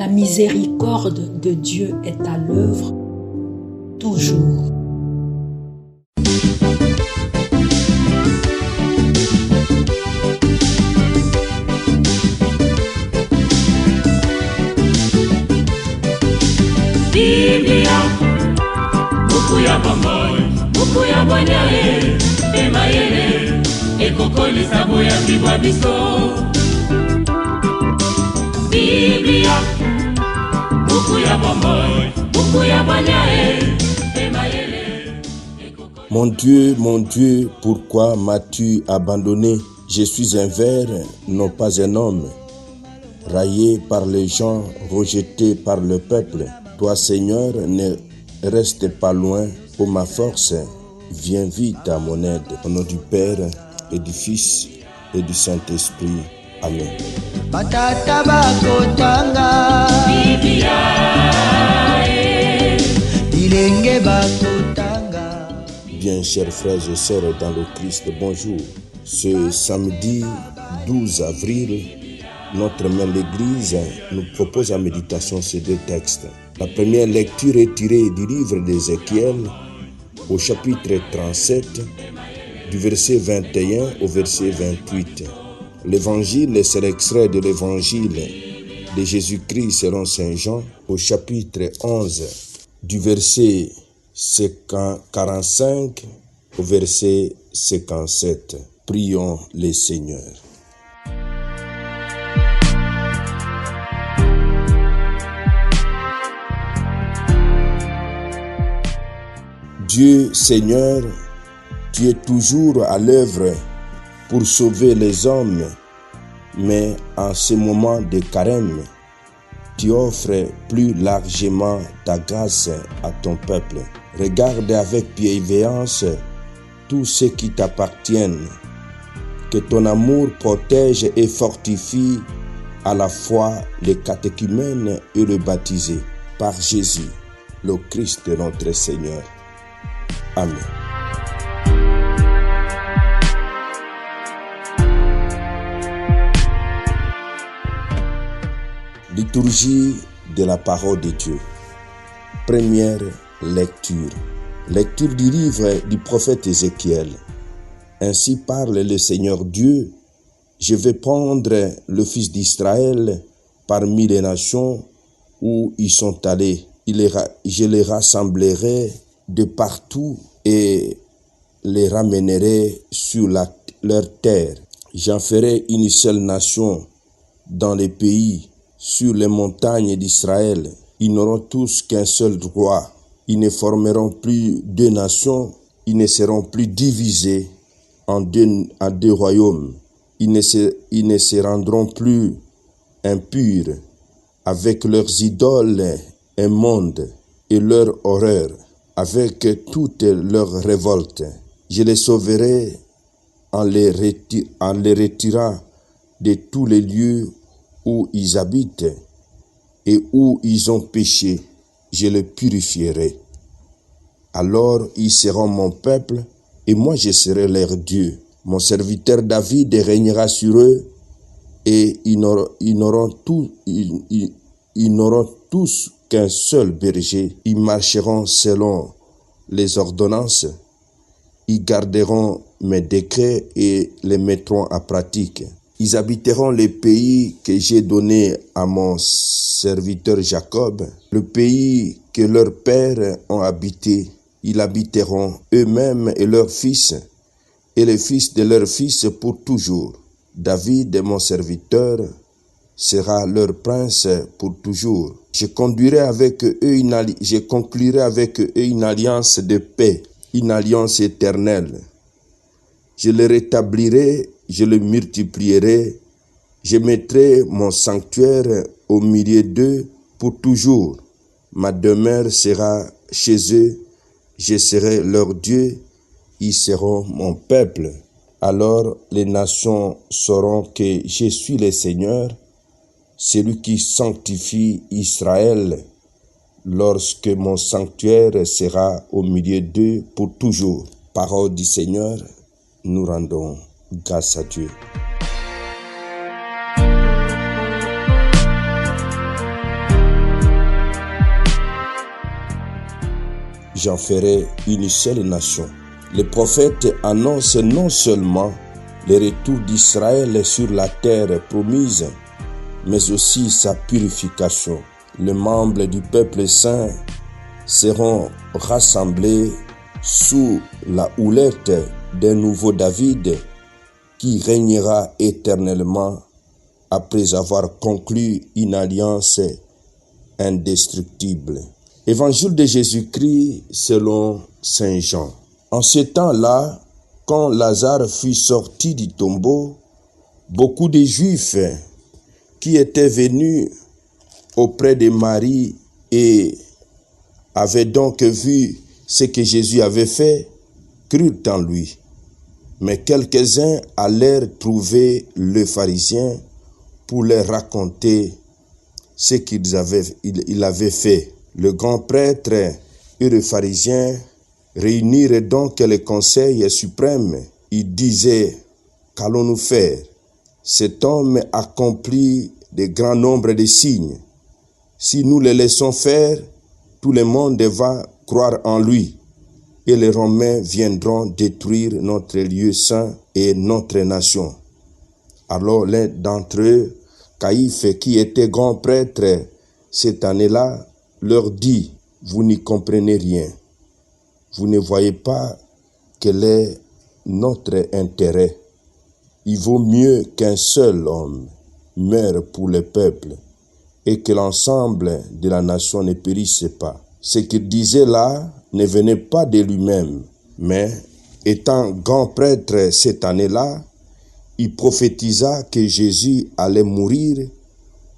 La miséricorde de Dieu est à l'œuvre toujours. Biblia, buku ya bomoi, buku ya bwanyae, emayele, ekokoli sabo ya bibwa biso. Biblia, buku ya bomoi, buku ya bwanyae, emayele, ekokoli. Mon Dieu, pourquoi m'as-tu abandonné? Je suis un ver, non pas un homme, raillé par les gens, rejeté par le peuple. Toi, Seigneur, ne reste pas loin pour ma force. Viens vite à mon aide. Au nom du Père et du Fils et du Saint-Esprit. Amen. Bien, chers frères et sœurs dans le Christ, bonjour. Ce samedi 12 avril, notre mère l'Église nous propose en méditation ces deux textes. La première lecture est tirée du livre d'Ézéchiel au chapitre 37, du verset 21 au verset 28. L'évangile, c'est l'extrait de l'évangile de Jésus-Christ selon Saint Jean au chapitre 11, du verset 45 au verset 57. Prions le Seigneur. Dieu Seigneur, tu es toujours à l'œuvre pour sauver les hommes, mais en ce moment de carême, tu offres plus largement ta grâce à ton peuple. Regarde avec bienveillance tous ceux qui t'appartiennent. Que ton amour protège et fortifie à la fois les catéchumènes et les baptisés par Jésus, le Christ notre Seigneur. Amen. Liturgie de la parole de Dieu. Première lecture. Lecture du livre du prophète Ézéchiel. Ainsi parle le Seigneur Dieu. Je vais prendre le fils d'Israël parmi les nations où ils sont allés. Je les rassemblerai de partout et les ramènerai sur leur terre. J'en ferai une seule nation dans les pays, sur les montagnes d'Israël. Ils n'auront tous qu'un seul roi. Ils ne formeront plus deux nations. Ils ne seront plus divisés en deux royaumes. Ils ne se rendront plus impurs avec leurs idoles immondes et leurs horreurs, avec toutes leurs révoltes. Je les sauverai en les retirant de tous les lieux où ils habitent et où ils ont péché. Je les purifierai. Alors ils seront mon peuple et moi je serai leur Dieu. Mon serviteur David régnera sur eux et ils n'auront tous qu'un seul berger. Ils marcheront selon les ordonnances. Ils garderont mes décrets et les mettront en pratique. Ils habiteront les pays que j'ai donné à mon serviteur Jacob, le pays que leurs pères ont habité. Ils habiteront eux-mêmes et leurs fils, et les fils de leurs fils pour toujours. David, mon serviteur, sera leur prince pour toujours. Je conclurai avec eux une alliance de paix, une alliance éternelle. Je le rétablirai, je le multiplierai, je mettrai mon sanctuaire au milieu d'eux pour toujours. Ma demeure sera chez eux, je serai leur Dieu, ils seront mon peuple. Alors les nations sauront que je suis le Seigneur, celui qui sanctifie Israël, lorsque mon sanctuaire sera au milieu d'eux pour toujours. Parole du Seigneur, nous rendons grâce à Dieu. j'en ferai une seule nation. Les prophètes annoncent non seulement le retour d'Israël sur la terre promise, mais aussi sa purification. Les membres du peuple saint seront rassemblés sous la houlette d'un nouveau David qui régnera éternellement après avoir conclu une alliance indestructible. Évangile de Jésus-Christ selon Saint Jean. En ce temps-là, quand Lazare fut sorti du tombeau, beaucoup de Juifs qui étaient venus auprès de Marie et avaient donc vu ce que Jésus avait fait, crurent en lui. Mais quelques-uns allèrent trouver le pharisien pour leur raconter ce qu'il avait fait. Le grand prêtre et le pharisien réunirent donc le conseil suprême. Ils disaient: qu'allons-nous faire? Cet homme accomplit de grands nombres de signes. Si nous le laissons faire, tout le monde va croire en lui, et les Romains viendront détruire notre lieu saint et notre nation. Alors l'un d'entre eux, Caïphe, qui était grand prêtre cette année-là, leur dit: vous n'y comprenez rien. Vous ne voyez pas quel est notre intérêt. Il vaut mieux qu'un seul homme meure pour le peuple et que l'ensemble de la nation ne périsse pas. Ce qu'il disait là ne venait pas de lui-même, mais étant grand prêtre cette année-là, il prophétisa que Jésus allait mourir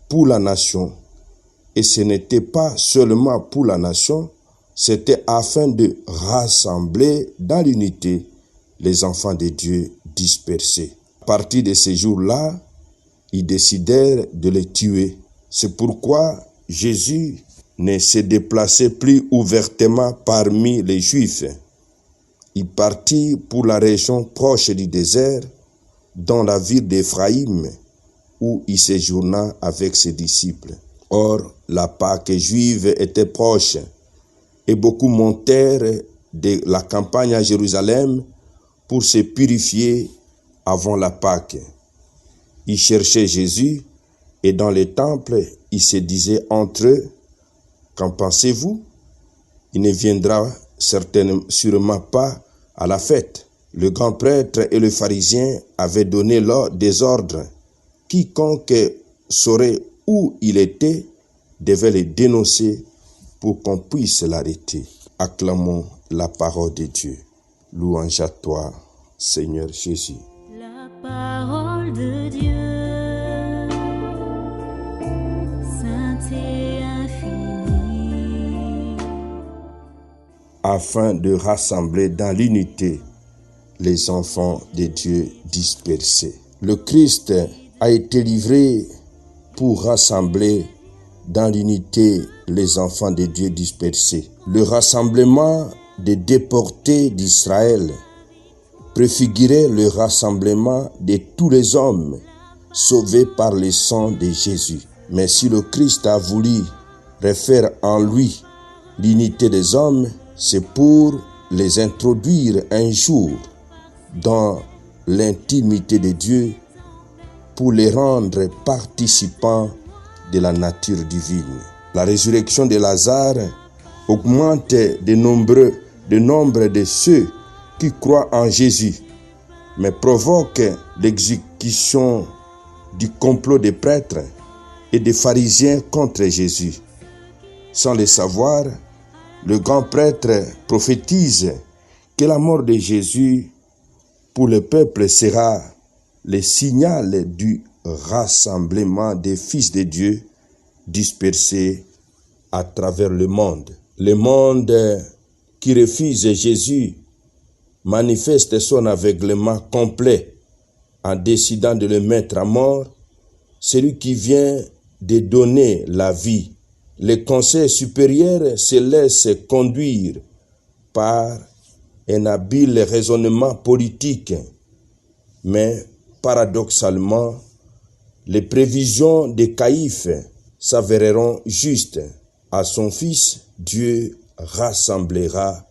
pour la nation. Et ce n'était pas seulement pour la nation, c'était afin de rassembler dans l'unité les enfants de Dieu dispersés. À partir de ce jour-là, ils décidèrent de les tuer. C'est pourquoi Jésus ne se déplaçait plus ouvertement parmi les Juifs. Il partit pour la région proche du désert, dans la ville d'Éphraïm, où il séjourna avec ses disciples. Or, la Pâque juive était proche, et beaucoup montèrent de la campagne à Jérusalem pour se purifier avant la Pâque. Ils cherchaient Jésus, et dans les temples, ils se disaient entre eux: qu'en pensez-vous? Il ne viendra sûrement pas à la fête. Le grand prêtre et le pharisien avaient donné des ordres. Quiconque saurait où il était devait le dénoncer pour qu'on puisse l'arrêter. Acclamons la parole de Dieu. Louange à toi, Seigneur Jésus. La parole de Dieu, sainte et infinie. Afin de rassembler dans l'unité les enfants de Dieu dispersés. Le Christ a été livré pour rassembler dans l'unité les enfants de Dieu dispersés. Le rassemblement des déportés d'Israël préfigurait le rassemblement de tous les hommes sauvés par le sang de Jésus. Mais si le Christ a voulu refaire en lui l'unité des hommes, c'est pour les introduire un jour dans l'intimité de Dieu, pour les rendre participants de la nature divine. La résurrection de Lazare augmente le nombre de ceux qui croient en Jésus, mais provoque l'exécution du complot des prêtres et des pharisiens contre Jésus. Sans le savoir, le grand prêtre prophétise que la mort de Jésus pour le peuple sera le signal du rassemblement des fils de Dieu dispersés à travers le monde. Le monde qui refuse Jésus manifeste son aveuglement complet en décidant de le mettre à mort. Celui qui vient de donner la vie. Le conseil supérieur se laisse conduire par un habile raisonnement politique, mais paradoxalement, les prévisions de Caïphe s'avéreront justes. À son fils, Dieu rassemblera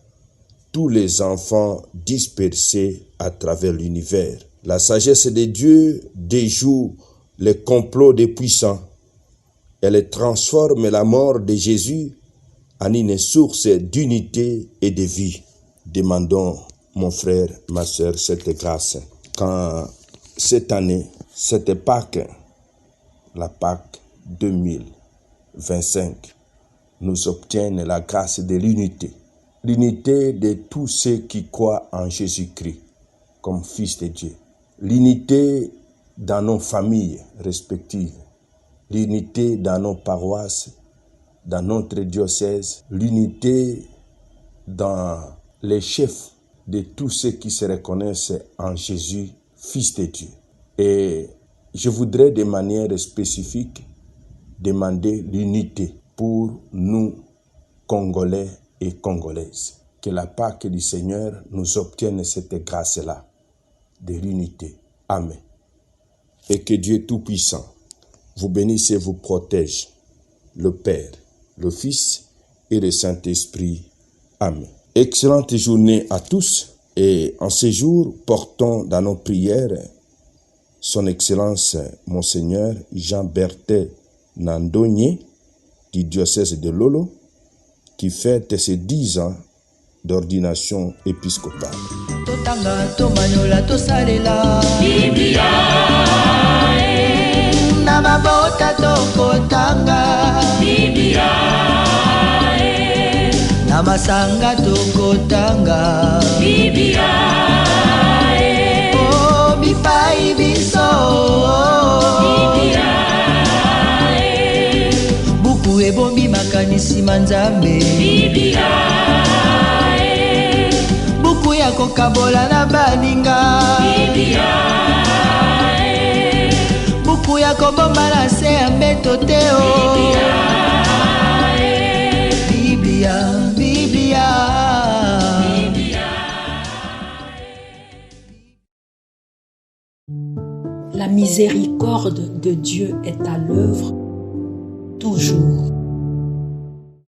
tous les enfants dispersés à travers l'univers. La sagesse de Dieu déjoue les complots des puissants. Elle transforme la mort de Jésus en une source d'unité et de vie. Demandons, mon frère, ma sœur, cette grâce. Quand cette année, cette Pâque, la Pâque 2025, nous obtienne la grâce de l'unité. L'unité de tous ceux qui croient en Jésus-Christ comme Fils de Dieu. L'unité dans nos familles respectives. L'unité dans nos paroisses, dans notre diocèse. L'unité dans les chefs de tous ceux qui se reconnaissent en Jésus, Fils de Dieu. Et je voudrais de manière spécifique demander l'unité pour nous, Congolais et Congolaises. Que la Pâque du Seigneur nous obtienne cette grâce-là de l'unité. Amen. Et que Dieu Tout-Puissant vous bénisse et vous protège, le Père, le Fils et le Saint-Esprit. Amen. Excellente journée à tous et en ce jour, portons dans nos prières Son Excellence Monseigneur Jean-Bertin Nandonye du diocèse de Lolo qui fête ses 10 ans d'ordination épiscopale. Totanga tomanyola tosalela Biblia na mabota tokotanga Biblia na masanga tokotanga Biblia oh bipai biso Biblia buku ebombi makanisi manzambe Biblia buku ya kokabola na baninga Biblia buku ya kobomba na se ya mbeto te o Biblia, Biblia. La miséricorde de Dieu est à l'œuvre toujours.